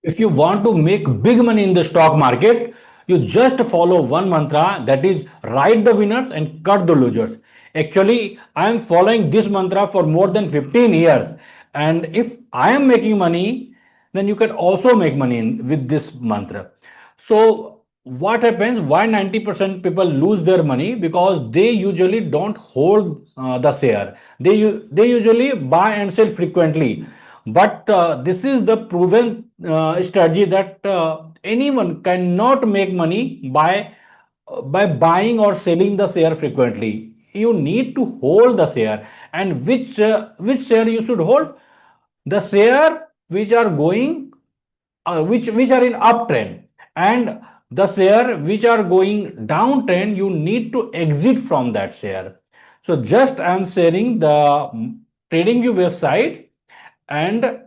If you want to make big money in the stock market, you just follow one mantra, that is write the winners and cut the losers. Actually, I am following this mantra for more than 15 years. And if I am making money, then you can also make money with this mantra. So what happens? Why 90% people lose their money? Because they usually don't hold the share. They usually buy and sell frequently. But this is the proven strategy that anyone cannot make money by buying or selling the share frequently. You need to hold the share. And which share you should hold? The share which are going which are in uptrend, and the share which are going downtrend, you need to exit from that share. So just I am sharing the TradingView website, and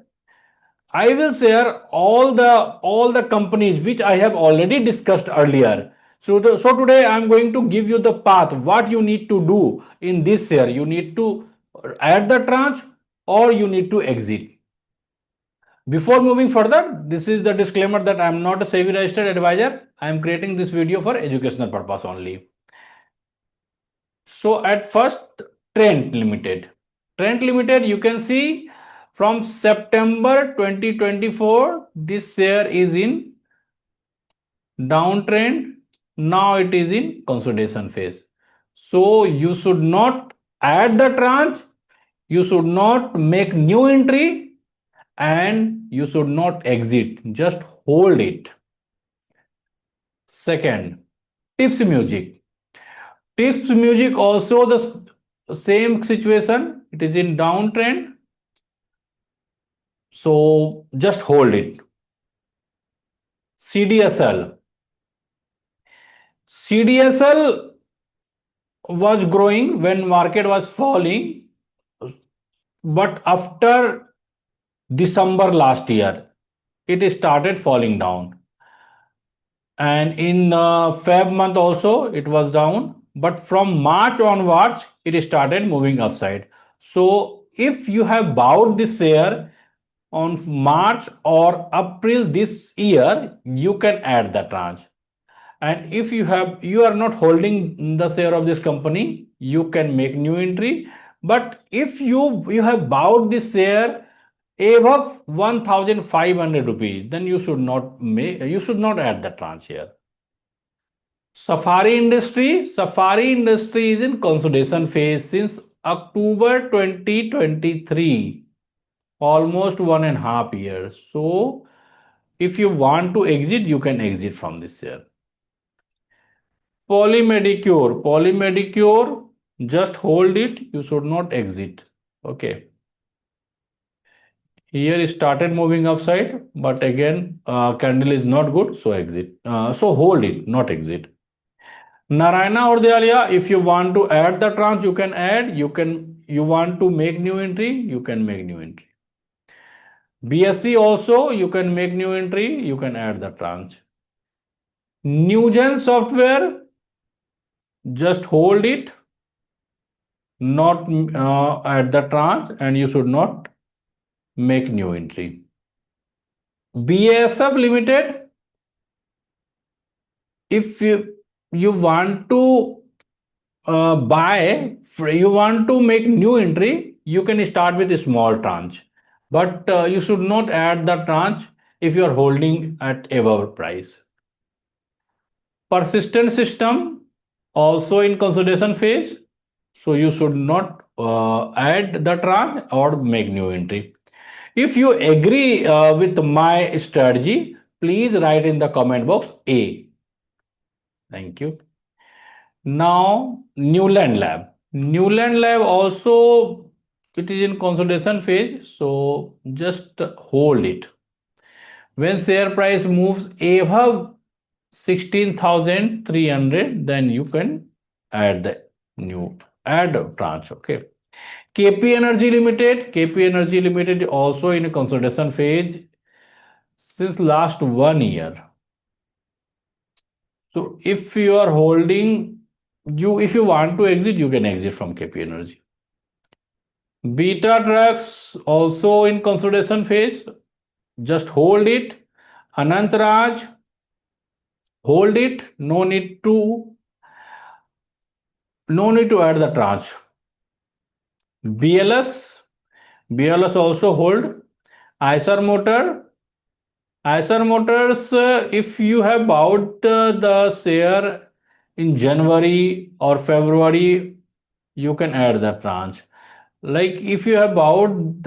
I will share all the companies which I have already discussed earlier. So today I am going to give you the path what you need to do in this share. You need to add the tranche or you need to exit. Before moving further, this is the disclaimer that I am not a SEBI registered advisor. I am creating this video for educational purpose only. So at first, Trent Limited. Trent Limited, you can see from September 2024, this share is in downtrend. Now it is in consolidation phase. So you should not add the tranche, you should not make new entry, and you should not exit. Just hold it. Second, Tips Music. Tips Music also the same situation. It is in downtrend. So just hold it. CDSL. CDSL was growing when market was falling, but after December last year, it started falling down. And in Feb month also, it was down. But from March onwards, it started moving upside. So if you have bought this share on March or April this year, you can add the tranche. And if you are not holding the share of this company, you can make new entry. But if you have bought this share above 1,500 rupees, then you should not add the tranche here. Safari Industry is in consolidation phase since October 2023, almost 1.5 years. So if you want to exit, you can exit from this share. Polymedicure, just hold it, you should not exit. Okay. Here it started moving upside, but again, candle is not good, so exit. So hold it, not exit. Narayana Hrudayalaya, if you want to add the tranche, you can add. You want to make new entry, you can make new entry. BSC also, you can make new entry, you can add the tranche. Newgen software, just hold it, not add the tranche, and you should not make new entry. BASF Limited, if you want to you want to make new entry, you can start with a small tranche, but you should not add the tranche if you are holding at above price. Persistent System also in consolidation phase, so you should not add the tranche or make new entry. If you agree with my strategy, please write in the comment box A. Thank you. Now, Newland Lab. Newland Lab also, it is in consolidation phase, so just hold it. When share price moves above 16,300, then you can add the add tranche. Okay. KP Energy Limited also in a consolidation phase since last 1 year. So if you are holding, if you want to exit, you can exit from KP Energy. Beta Trucks also in consolidation phase, just hold it. Anant Raj, hold it, no need to add the tranche. BLS also hold. Eicher Motors, if you have bought the share in January or February, you can add the tranche. Like if you have bought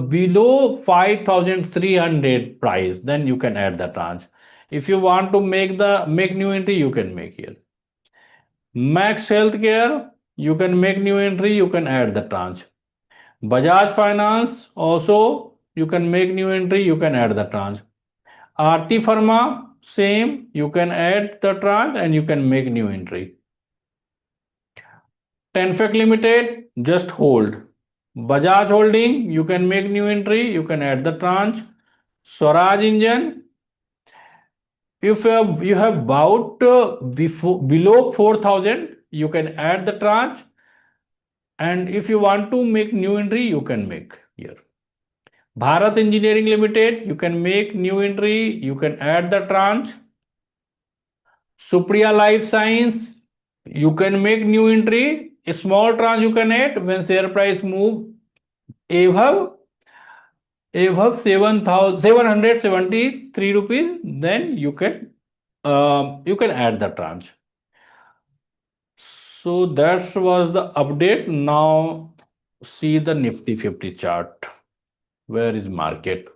below 5,300 price, then you can add the tranche. If you want to make new entry, you can make here. Max Healthcare, you can make new entry, you can add the tranche. Bajaj Finance, also you can make new entry, you can add the tranche. Aarti Pharma, same, you can add the tranche and you can make new entry. Tanfac Limited, just hold. Bajaj Holding, you can make new entry, you can add the tranche. Swaraj Engine, if you have bought below 4,000, you can add the tranche, and if you want to make new entry, you can make here. Bharat Engineering Limited, you can make new entry, you can add the tranche. Supriya Lifescience, you can make new entry, a small tranche you can add when share price move above 773 rupees, then you can add the tranche. So that was the update. Now see the Nifty 50 chart. Where is market?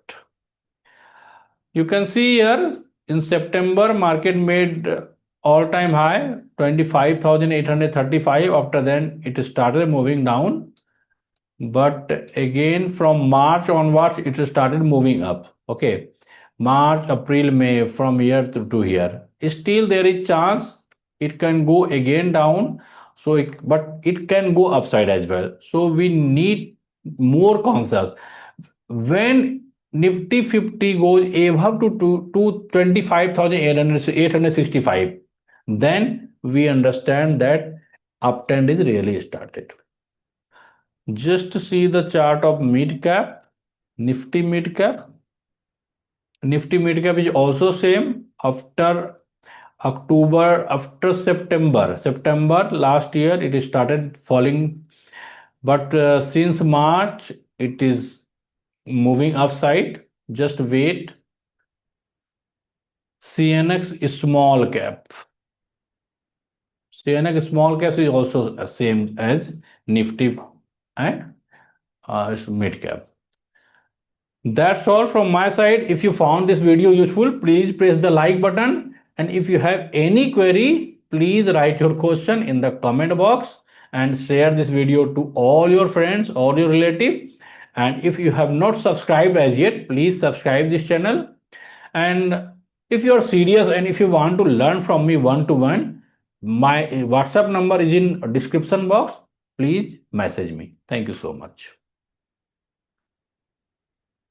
You can see here in September market made all-time high 25,835. After then it started moving down, but again from March onwards it started moving up. Okay, March, April, May, from here to here. Still there is chance it can go again down. So but it can go upside as well. So we need more conscious. When Nifty 50 goes above to 25,865, then we understand that uptrend is really started. Just see the chart of mid cap, Nifty mid cap. Nifty mid cap is also same after September last year it started falling, but since March it is moving upside. Just wait. CNX small cap. CNX small cap is also same as Nifty and mid cap. That's all from my side. If you found this video useful, please press the like button. And if you have any query, please write your question in the comment box and share this video to all your friends or your relatives. And if you have not subscribed as yet, please subscribe this channel. And if you are serious and if you want to learn from me one-to-one, my WhatsApp number is in description box. Please message me. Thank you so much.